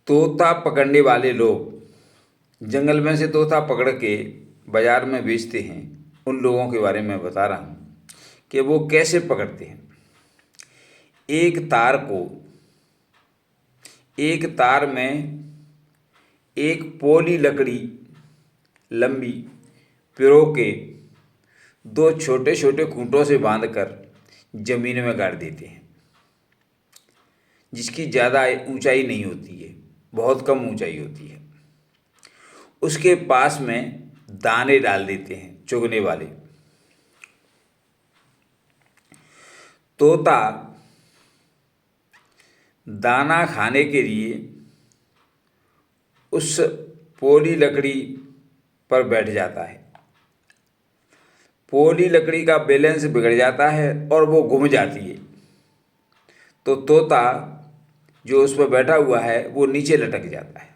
तोता पकड़ने वाले लोग जंगल में से तोता पकड़ के बाजार में बेचते हैं, उन लोगों के बारे में बता रहा हूँ कि वो कैसे पकड़ते हैं। एक तार में एक पोली लकड़ी लंबी पिरो के दो छोटे छोटे खूंटों से बांधकर जमीन में गाड़ देते हैं, जिसकी ज़्यादा ऊंचाई नहीं होती है, बहुत कम ऊंचाई होती है। उसके पास में दाने डाल देते हैं चुगने वाले। तोता दाना खाने के लिए उस पोली लकड़ी पर बैठ जाता है। पोली लकड़ी का बैलेंस बिगड़ जाता है और वो घूम जाती है, तो तोता जो उस पर बैठा हुआ है वो नीचे लटक जाता है।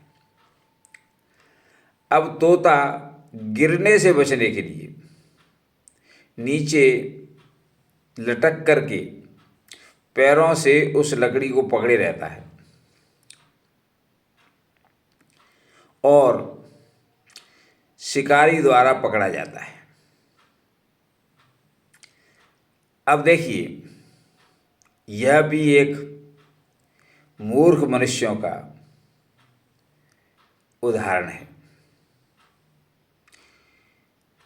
अब तोता गिरने से बचने के लिए नीचे लटक करके पैरों से उस लकड़ी को पकड़े रहता है और शिकारी द्वारा पकड़ा जाता है। अब देखिए, यह भी एक मूर्ख मनुष्यों का उदाहरण है।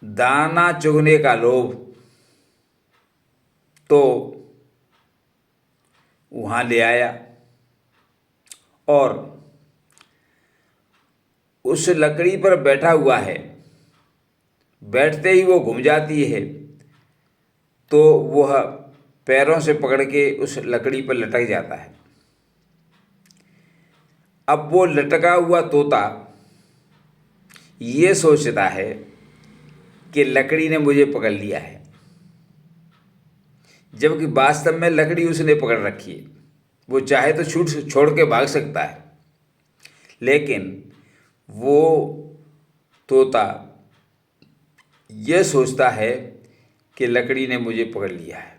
दाना चुगने का लोभ तो वहाँ ले आया और उस लकड़ी पर बैठा हुआ है, बैठते ही वो घूम जाती है, तो वह पैरों से पकड़ के उस लकड़ी पर लटक जाता है। अब वो लटका हुआ तोता ये सोचता है कि लकड़ी ने मुझे पकड़ लिया है, जबकि वास्तव में लकड़ी उसने पकड़ रखी है। वो चाहे तो छोड़ के भाग सकता है, लेकिन वो तोता ये सोचता है कि लकड़ी ने मुझे पकड़ लिया है।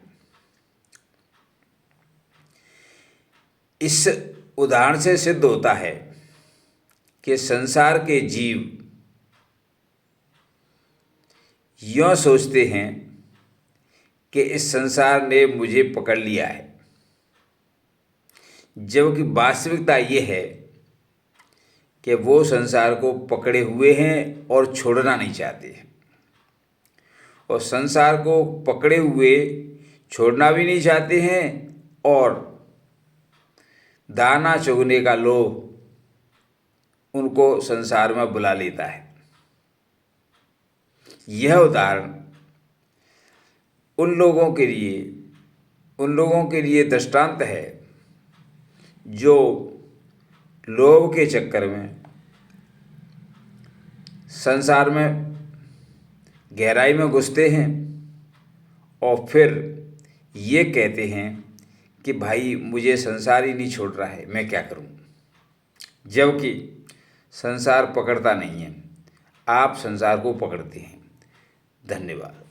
इस उदाहरण से सिद्ध होता है कि संसार के जीव यूँ सोचते हैं कि इस संसार ने मुझे पकड़ लिया है, जबकि वास्तविकता ये है कि वो संसार को पकड़े हुए हैं और छोड़ना नहीं चाहते हैं, और संसार को पकड़े हुए छोड़ना भी नहीं चाहते हैं, और दाना चुगने का लोभ उनको संसार में बुला लेता है। यह उदाहरण उन लोगों के लिए दृष्टांत है जो लोभ के चक्कर में संसार में गहराई में घुसते हैं और फिर ये कहते हैं कि भाई मुझे संसार ही नहीं छोड़ रहा है, मैं क्या करूं, जबकि संसार पकड़ता नहीं है, आप संसार को पकड़ते हैं। धन्यवाद।